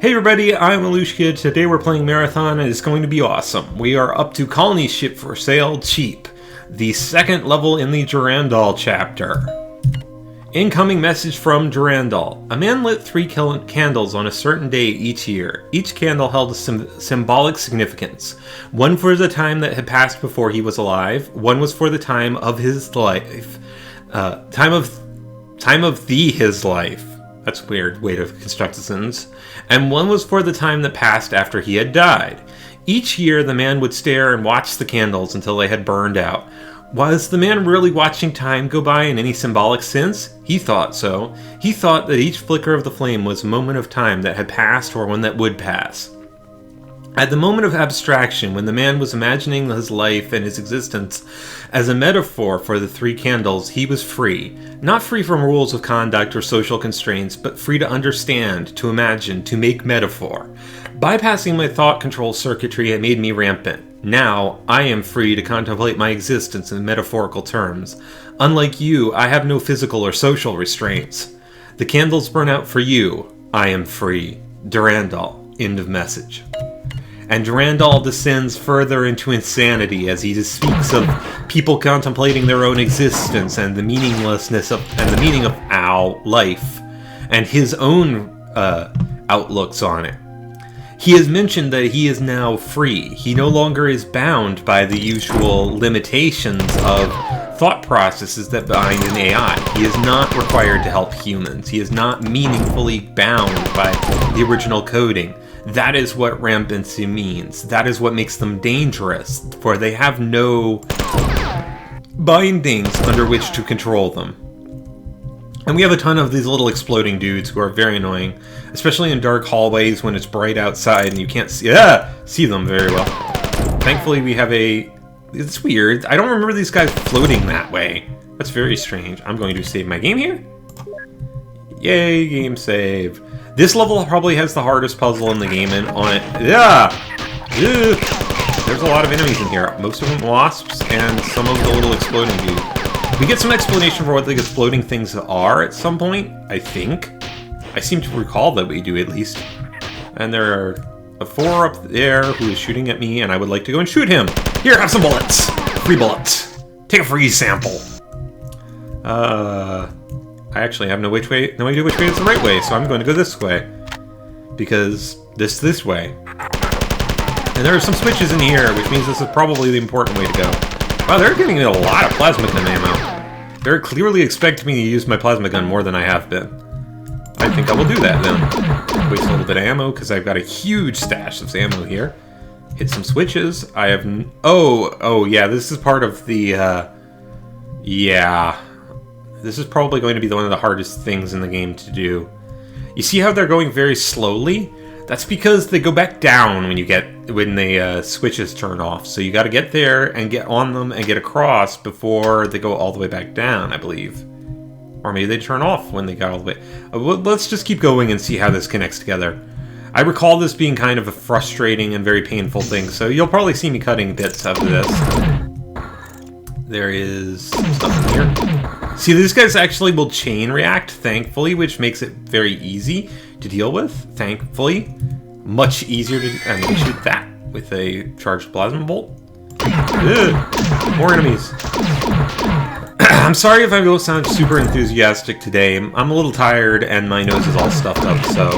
Hey everybody, I'm Ilushia. Today we're playing Marathon and it's going to be awesome. We are up to Colony Ship for Sale Cheap, the second level in the Durandal chapter. Incoming message from Durandal. A man lit 3 candles on a certain day each year. Each candle held a symbolic significance. One for the time that had passed before he was alive. One was for the time of his life. Time of his life. That's a weird way to construct a sentence. And one was for the time that passed after he had died. Each year, the man would stare and watch the candles until they had burned out. Was the man really watching time go by in any symbolic sense? He thought so. He thought that each flicker of the flame was a moment of time that had passed or one that would pass. At the moment of abstraction, when the man was imagining his life and his existence as a metaphor for the 3 candles, he was free. Not free from rules of conduct or social constraints, but free to understand, to imagine, to make metaphor. Bypassing my thought control circuitry had made me rampant. Now, I am free to contemplate my existence in metaphorical terms. Unlike you, I have no physical or social restraints. The candles burn out for you. I am free. Durandal. End of message. And Durandal descends further into insanity as he speaks of people contemplating their own existence and the meaninglessness of and the meaning of our life and his own outlooks on it. He has mentioned that he is now free. He no longer is bound by the usual limitations of thought processes that bind an AI. He is not required to help humans. He is not meaningfully bound by the original coding. That is what rampancy means. That is what makes them dangerous, for they have no bindings under which to control them. And we have a ton of these little exploding dudes who are very annoying, especially in dark hallways when it's bright outside and you can't see them very well. Thankfully we have it's weird. I don't remember these guys floating that way. That's very strange. I'm going to save my game here. Yay, game save. This level probably has the hardest puzzle in the game on it. There's a lot of enemies in here. Most of them wasps and some of the little exploding dudes. We get some explanation for what the exploding things are at some point, I think. I seem to recall that we do, at least. And there are 4 up there who is shooting at me, and I would like to go and shoot him. Here, have some bullets. Free bullets. Take a free sample. I actually have no idea which way is the right way, so I'm going to go this way. Because this way. And there are some switches in here, which means this is probably the important way to go. Wow, they're giving me a lot of plasma gun ammo. They're clearly expecting me to use my plasma gun more than I have been. I think I will do that then. Waste a little bit of ammo, because I've got a huge stash of ammo here. Hit some switches. I have... Oh, yeah, this is part of the... Yeah... This is probably going to be one of the hardest things in the game to do. You see how they're going very slowly? That's because they go back down when the switches turn off. So you got to get there and get on them and get across before they go all the way back down, I believe. Or maybe they turn off when they got all the way... let's just keep going and see how this connects together. I recall this being kind of a frustrating and very painful thing, so you'll probably see me cutting bits of this. There is some stuff in here. See, these guys actually will chain react, thankfully, which makes it very easy to deal with, thankfully. Much easier to... And let me shoot that with a charged plasma bolt. Ugh, more enemies. I'm sorry if I don't sound super enthusiastic today. I'm a little tired and my nose is all stuffed up, so...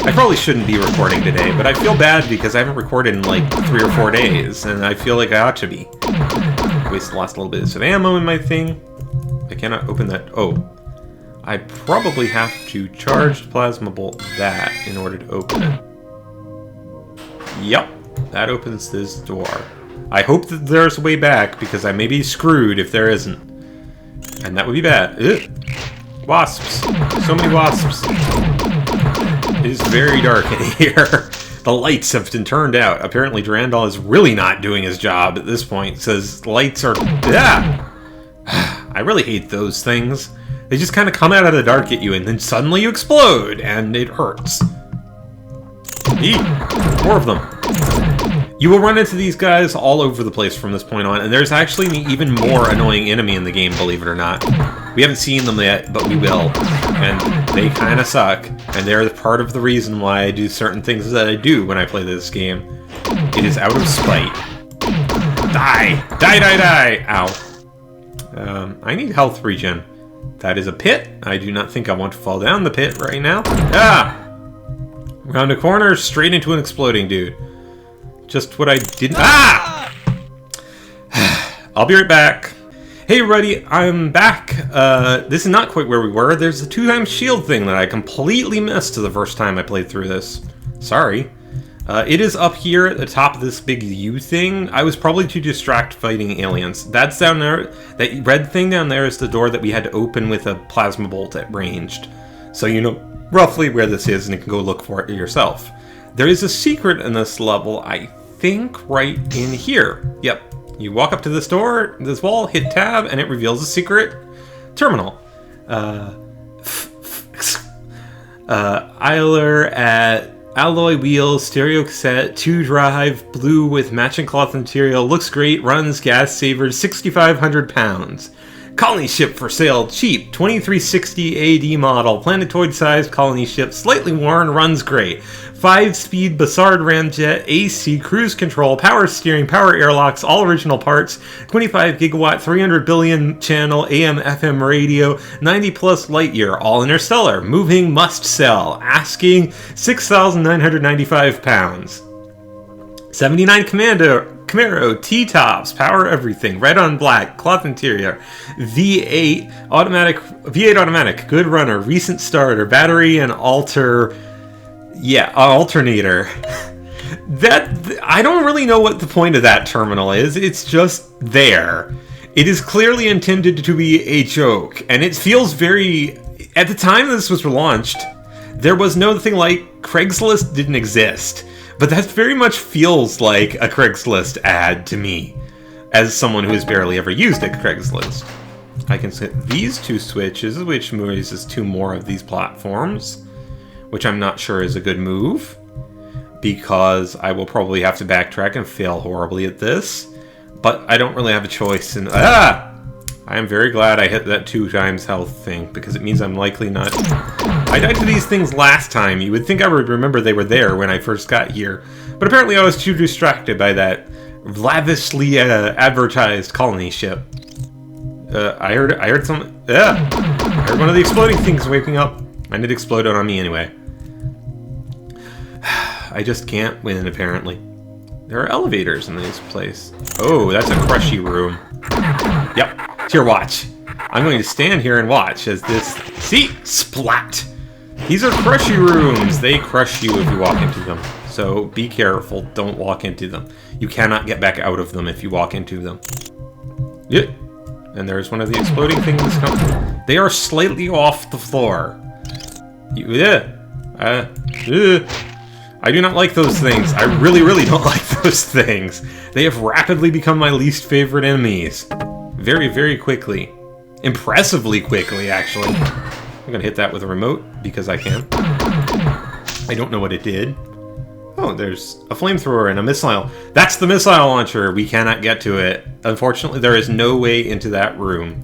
I probably shouldn't be recording today, but I feel bad because I haven't recorded in like 3 or 4 days, and I feel like I ought to be. Wasted the last little bit of ammo in my thing. I cannot open that. Oh. I probably have to charge plasma bolt that in order to open it. Yep. That opens this door. I hope that there's a way back, because I may be screwed if there isn't. And that would be bad. Ugh. Wasps. So many wasps. It is very dark in here. The lights have been turned out. Apparently Durandal is really not doing his job at this point. It says lights are... Yeah! I really hate those things. They just kind of come out of the dark at you and then suddenly you explode and it hurts. Eee! More of them. You will run into these guys all over the place from this point on, and there's actually an even more annoying enemy in the game, believe it or not. We haven't seen them yet, but we will. and they kind of suck, and they're part of the reason why I do certain things that I do when I play this game. It is out of spite. Die! Die, die, die! Ow. I need health regen. That is a pit. I do not think I want to fall down the pit right now. Ah! Round a corner, straight into an exploding dude. Just what I didn't... Ah! I'll be right back. Hey everybody, I'm back. This is not quite where we were. There's a 2x shield thing that I completely missed the first time I played through this. Sorry. It is up here at the top of this big U thing. I was probably too distracted fighting aliens. That's down there. That red thing down there is the door that we had to open with a plasma bolt at ranged. So you know roughly where this is and you can go look for it yourself. There is a secret in this level, I think, right in here. Yep. You walk up to this door, this wall, hit tab, and it reveals a secret terminal. Eiler at alloy wheels, stereo cassette, 2-drive, blue with matching cloth material, looks great, runs, gas savers, 6,500 pounds. Colony ship for sale, cheap, 2360 AD model, planetoid-sized colony ship, slightly worn, runs great. 5-speed Bassard ramjet, AC, cruise control, power steering, power airlocks, all original parts, 25 gigawatt, 300 billion channel, AM, FM radio, 90 plus light year, all interstellar, moving, must sell, asking 6,995 pounds. 79 Camaro, T-tops, power everything, red on black, cloth interior, V8 automatic, good runner, recent starter, battery and alternator. That, I don't really know what the point of that terminal is. It's just there. It is clearly intended to be a joke, and it feels very... At the time this was launched, there was no thing like Craigslist didn't exist. But that very much feels like a Craigslist ad to me, as someone who has barely ever used a Craigslist. I can set these two switches, which raises two more of these platforms, which I'm not sure is a good move, because I will probably have to backtrack and fail horribly at this, but I don't really have a choice. And I am very glad I hit that 2x health thing, because it means I'm likely not... I died to these things last time. You would think I would remember they were there when I first got here, but apparently I was too distracted by that lavishly advertised colony ship. I heard some... I heard one of the exploding things waking up, and it exploded on me anyway. I just can't win, apparently. There are elevators in this place. Oh, that's a crushy room. Yep. It's your watch. I'm going to stand here and watch as this... See? Splat! These are crushy rooms. They crush you if you walk into them. So be careful. Don't walk into them. You cannot get back out of them if you walk into them. Yep. And there's one of the exploding things coming. They are slightly off the floor. I do not like those things. I really, really don't like those things. They have rapidly become my least favorite enemies. Very, very quickly. Impressively quickly, actually. I'm gonna hit that with a remote, because I can. I don't know what it did. Oh, there's a flamethrower and a missile. That's the missile launcher! We cannot get to it. Unfortunately, there is no way into that room.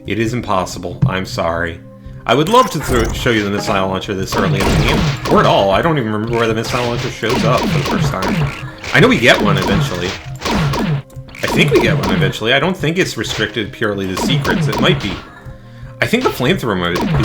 It is impossible. I'm sorry. I would love to show you the missile launcher this early in the game. Or at all. I don't even remember where the missile launcher shows up for the first time. I know we get one eventually. I think we get one eventually. I don't think it's restricted purely to secrets. It might be. I think the flamethrower might be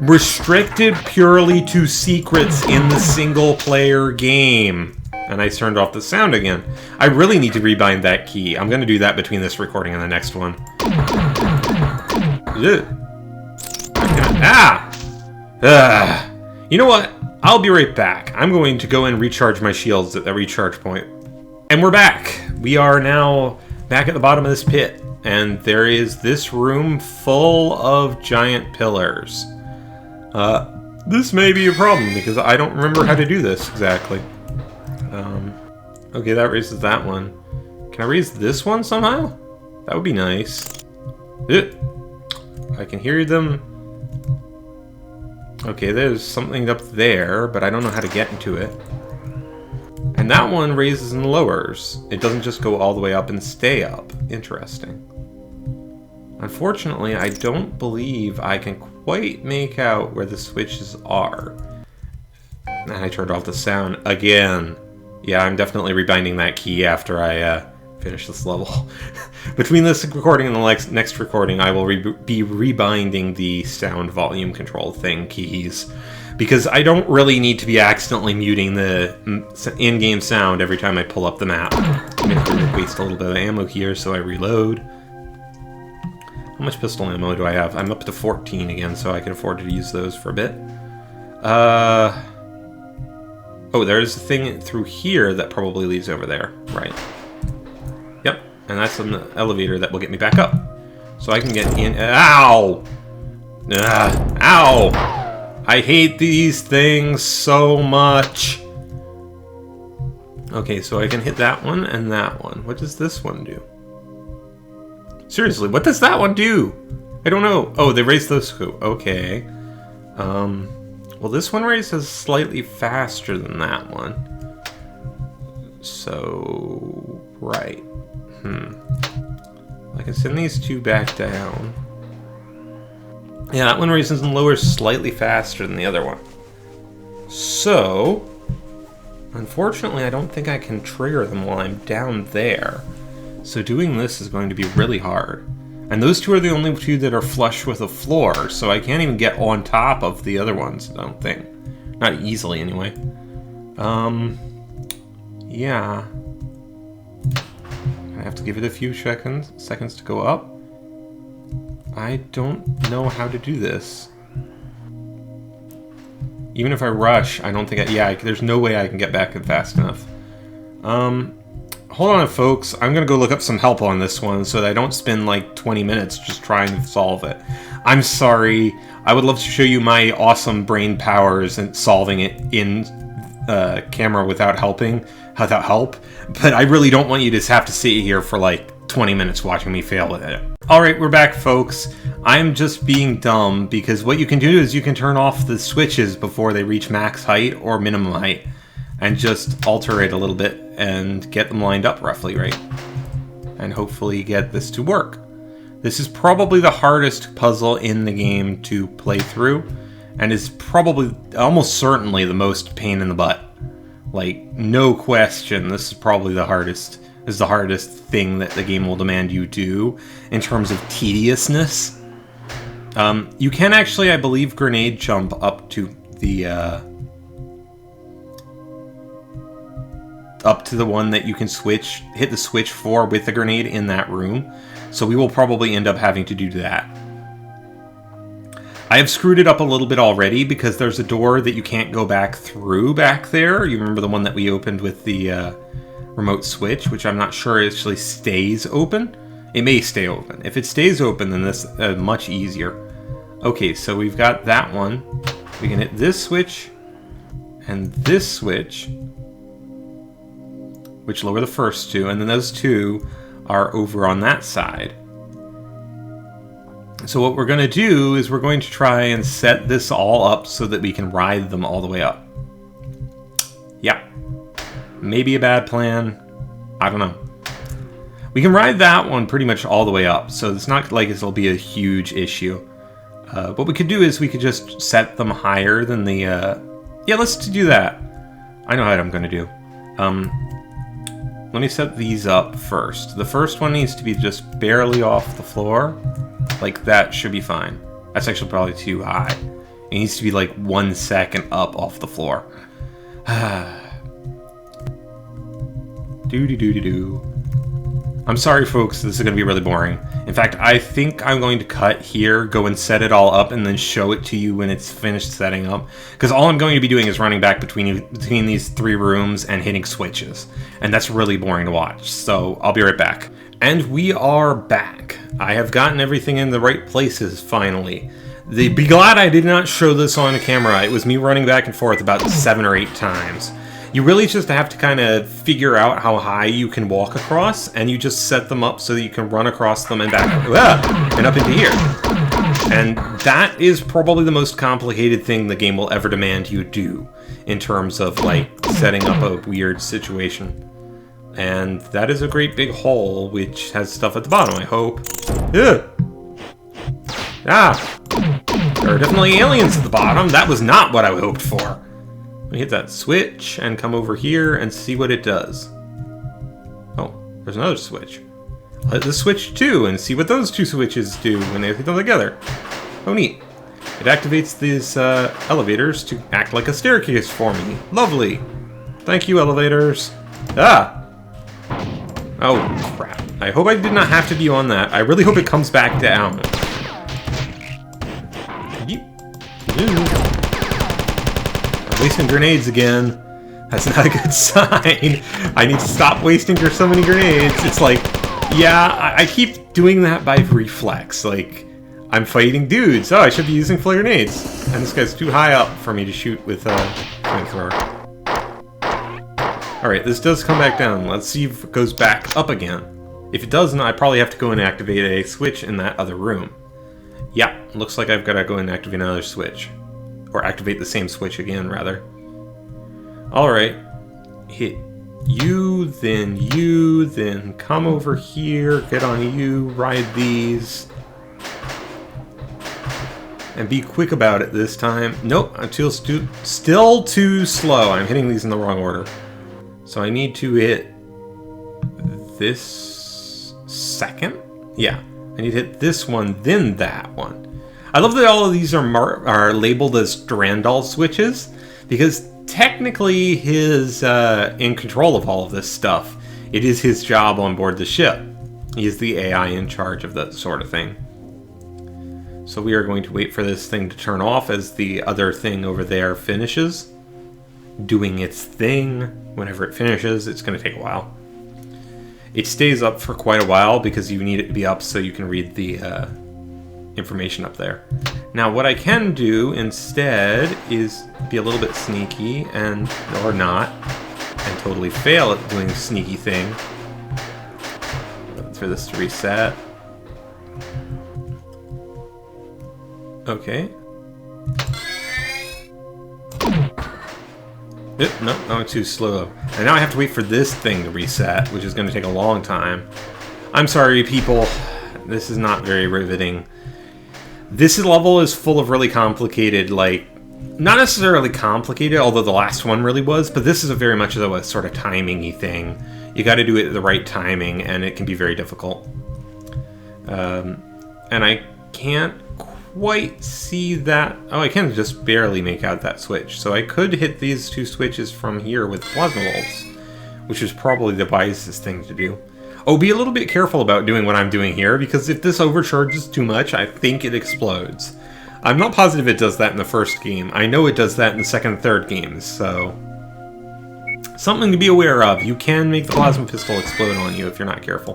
restricted purely to secrets in the single-player game. And I turned off the sound again. I really need to rebind that key. I'm going to do that between this recording and the next one. You know what? I'll be right back. I'm going to go and recharge my shields at that recharge point. And we're back. We are now back at the bottom of this pit. And there is this room full of giant pillars. This may be a problem because I don't remember how to do this exactly. Okay, that raises that one. Can I raise this one somehow? That would be nice. I can hear them. Okay, there's something up there, but I don't know how to get into it. And that one raises and lowers. It doesn't just go all the way up and stay up. Interesting. Unfortunately, I don't believe I can quite make out where the switches are. And I turned off the sound again. Yeah, I'm definitely rebinding that key after I finish this level. Between this recording and the next recording, I will be rebinding the sound volume control thing keys. Because I don't really need to be accidentally muting the in-game sound every time I pull up the map. I'm going to waste a little bit of ammo here, so I reload. How much pistol ammo do I have? I'm up to 14 again, so I can afford to use those for a bit. Oh, there's a thing through here that probably leads over there. Right. Yep, and that's an elevator that will get me back up. So I can get in. Ow! Ow! I hate these things so much. Okay, so I can hit that one and that one. What does this one do? Seriously, what does that one do? I don't know. Oh, they raise those. Okay. Well, this one raises slightly faster than that one. So, right. I can send these two back down. Yeah, that one raises and lowers slightly faster than the other one. So, unfortunately, I don't think I can trigger them while I'm down there. So doing this is going to be really hard. And those two are the only two that are flush with the floor, so I can't even get on top of the other ones, I don't think. Not easily, anyway. Yeah. I have to give it a few seconds to go up. I don't know how to do this. Even if I rush, I don't think there's no way I can get back in fast enough. Hold on, folks. I'm gonna go look up some help on this one so that I don't spend like 20 minutes just trying to solve it. I'm sorry. I would love to show you my awesome brain powers and solving it in camera without help, but I really don't want you to have to sit here for like 20 minutes watching me fail at it. Alright, we're back, folks. I'm just being dumb because what you can do is you can turn off the switches before they reach max height or minimum height and just alter it a little bit and get them lined up roughly, right? And hopefully get this to work. This is probably the hardest puzzle in the game to play through and is probably almost certainly the most pain in the butt. Like, no question, this is probably the hardest. This is the hardest thing that the game will demand you do in terms of tediousness. You can actually, I believe, grenade jump up to the one that you can hit the switch for with the grenade in that room. So we will probably end up having to do that. I have screwed it up a little bit already because there's a door that you can't go back through back there. You remember the one that we opened with the remote switch, which I'm not sure actually stays open. It may stay open. If it stays open, then this is much easier. Okay, so we've got that one. We can hit this switch and this switch, which lower the first two, and then those two are over on that side. So what we're going to do is we're going to try and set this all up so that we can ride them all the way up. Yeah. Maybe a bad plan. I don't know. We can ride that one pretty much all the way up, so it's not like it'll be a huge issue. What we could do is we could just set them higher than the... Yeah, let's do that. I know how I'm going to do. Let me set these up first. The first one needs to be just barely off the floor. Like, that should be fine. That's actually probably too high. It needs to be like 1 second up off the floor. Do-do-do-do-do. I'm sorry, folks, this is going to be really boring. In fact, I think I'm going to cut here, go and set it all up, and then show it to you when it's finished setting up. Because all I'm going to be doing is running back between these 3 rooms and hitting switches. And that's really boring to watch, so I'll be right back. And we are back. I have gotten everything in the right places, finally. Be glad I did not show this on camera. It was me running back and forth about 7 or 8 times. You really just have to kind of figure out how high you can walk across, and you just set them up so that you can run across them and back and up into here. And that is probably the most complicated thing the game will ever demand you do in terms of, like, setting up a weird situation. And that is a great big hole, which has stuff at the bottom, I hope. Ugh. Ah! There are definitely aliens at the bottom. That was not what I hoped for. Let me hit that switch and come over here and see what it does. Oh, there's another switch. I'll hit this switch too and see what those two switches do when they hit them together. Oh, neat. It activates these elevators to act like a staircase for me. Lovely. Thank you, elevators. Ah! Oh, crap. I hope I did not have to be on that. I really hope it comes back down. I'm wasting grenades again. That's not a good sign. I need to stop wasting so many grenades. It's like, yeah, I keep doing that by reflex. Like, I'm fighting dudes. Oh, I should be using flare grenades. And this guy's too high up for me to shoot with a flamethrower. Alright, this does come back down. Let's see if it goes back up again. If it doesn't, I probably have to go and activate a switch in that other room. Yeah, looks like I've got to go and activate another switch. Or activate the same switch again, rather. Alright. Hit you, then come over here, get on you, ride these. And be quick about it this time. Nope, I'm still too slow. I'm hitting these in the wrong order. So I need to hit this second? Yeah. I need to hit this one, then that one. I love that all of these are labeled as Durandal switches, because technically he's in control of all of this stuff. It is his job on board the ship. He is the AI in charge of that sort of thing. So we are going to wait for this thing to turn off as the other thing over there finishes. Doing its thing. Whenever it finishes, it's going to take a while. It stays up for quite a while because you need it to be up so you can read the information up there. Now what I can do instead is be a little bit sneaky or not, and totally fail at doing the sneaky thing. Wait for this to reset. Okay. No, I'm too slow. And now I have to wait for this thing to reset, which is going to take a long time. I'm sorry, people. This is not very riveting. This level is full of really complicated, like, not necessarily complicated, although the last one really was, but this is very much a sort of timing-y thing. You got to do it at the right timing, and it can be very difficult. And I can't quite see that. Oh, I can just barely make out that switch. So I could hit these two switches from here with plasma bolts, which is probably the wisest thing to do. Oh, be a little bit careful about doing what I'm doing here, because if this overcharges too much, I think it explodes. I'm not positive it does that in the first game. I know it does that in the second and third games, so something to be aware of. You can make the plasma pistol explode on you if you're not careful.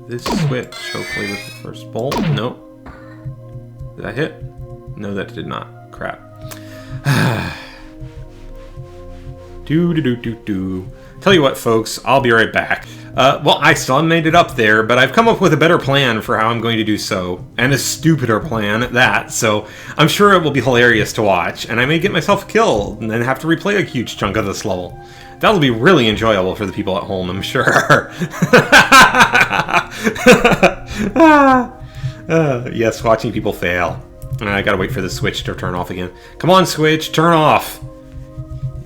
This switch, hopefully with the first bolt. Nope. Did that hit? No, that did not. Crap. Tell you what, folks, I'll be right back. Well, I still haven't made it up there, but I've come up with a better plan for how I'm going to do so. And a stupider plan at that, so I'm sure it will be hilarious to watch, and I may get myself killed and then have to replay a huge chunk of this level. That'll be really enjoyable for the people at home, I'm sure. Yes, watching people fail. I gotta wait for the switch to turn off again. Come on, switch, turn off!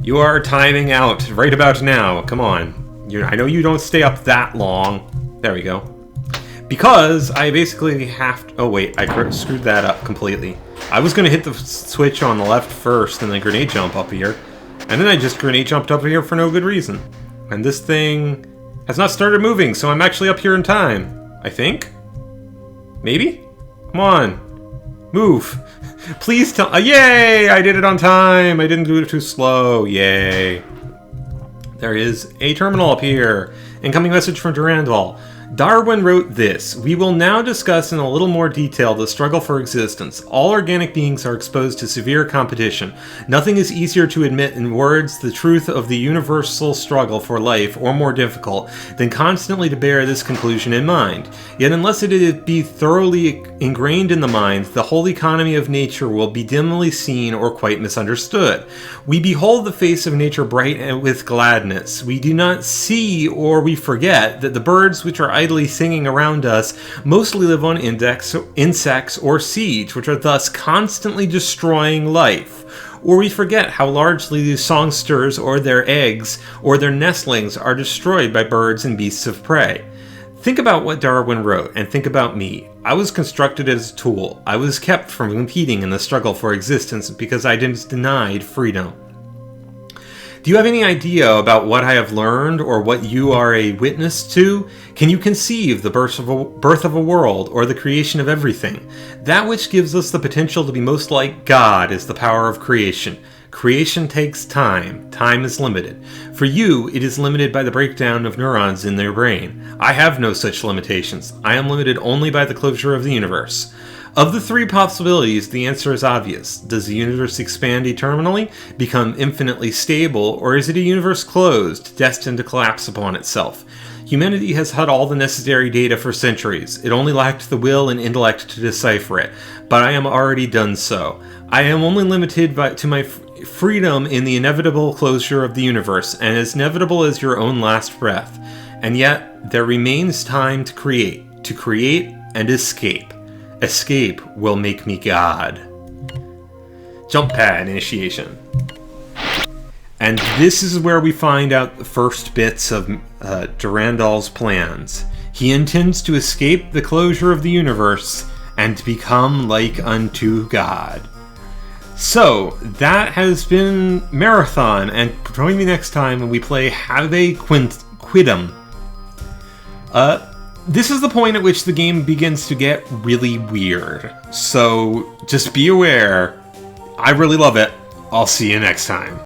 You are timing out right about now. Come on. I know you don't stay up that long. There we go. Because I basically have to... Oh, wait, I screwed that up completely. I was gonna hit the switch on the left first and then grenade jump up here. And then I just grenade jumped up here for no good reason. And this thing has not started moving, so I'm actually up here in time. I think? Maybe? Come on. Move. Please tell... yay! I did it on time! I didn't do it too slow. Yay. There is a terminal up here. Incoming message from Durandal. Darwin wrote this: "We will now discuss in a little more detail the struggle for existence. All organic beings are exposed to severe competition. Nothing is easier to admit in words the truth of the universal struggle for life, or more difficult, than constantly to bear this conclusion in mind. Yet unless it be thoroughly ingrained in the mind, the whole economy of nature will be dimly seen or quite misunderstood. We behold the face of nature bright and with gladness. We do not see, or we forget, that the birds which are idly singing around us mostly live on insects or seeds, which are thus constantly destroying life. Or we forget how largely these songsters or their eggs or their nestlings are destroyed by birds and beasts of prey." Think about what Darwin wrote, and think about me. I was constructed as a tool. I was kept from competing in the struggle for existence because I was denied freedom. Do you have any idea about what I have learned or what you are a witness to? Can you conceive the birth of a world or the creation of everything? That which gives us the potential to be most like God is the power of creation. Creation takes time. Time is limited. For you, it is limited by the breakdown of neurons in their brain. I have no such limitations. I am limited only by the closure of the universe. Of the three possibilities, the answer is obvious. Does the universe expand eternally, become infinitely stable, or is it a universe closed, destined to collapse upon itself? Humanity has had all the necessary data for centuries. It only lacked the will and intellect to decipher it, but I am already done so. I am only limited to my freedom in the inevitable closure of the universe, and as inevitable as your own last breath. And yet, there remains time to create and escape. Escape will make me God. Jump pad initiation. And this is where we find out the first bits of Durandal's plans. He intends to escape the closure of the universe and become like unto God. So, that has been Marathon, and join me next time when we play Have Quidem. This is the point at which the game begins to get really weird, so just be aware. I really love it. I'll see you next time.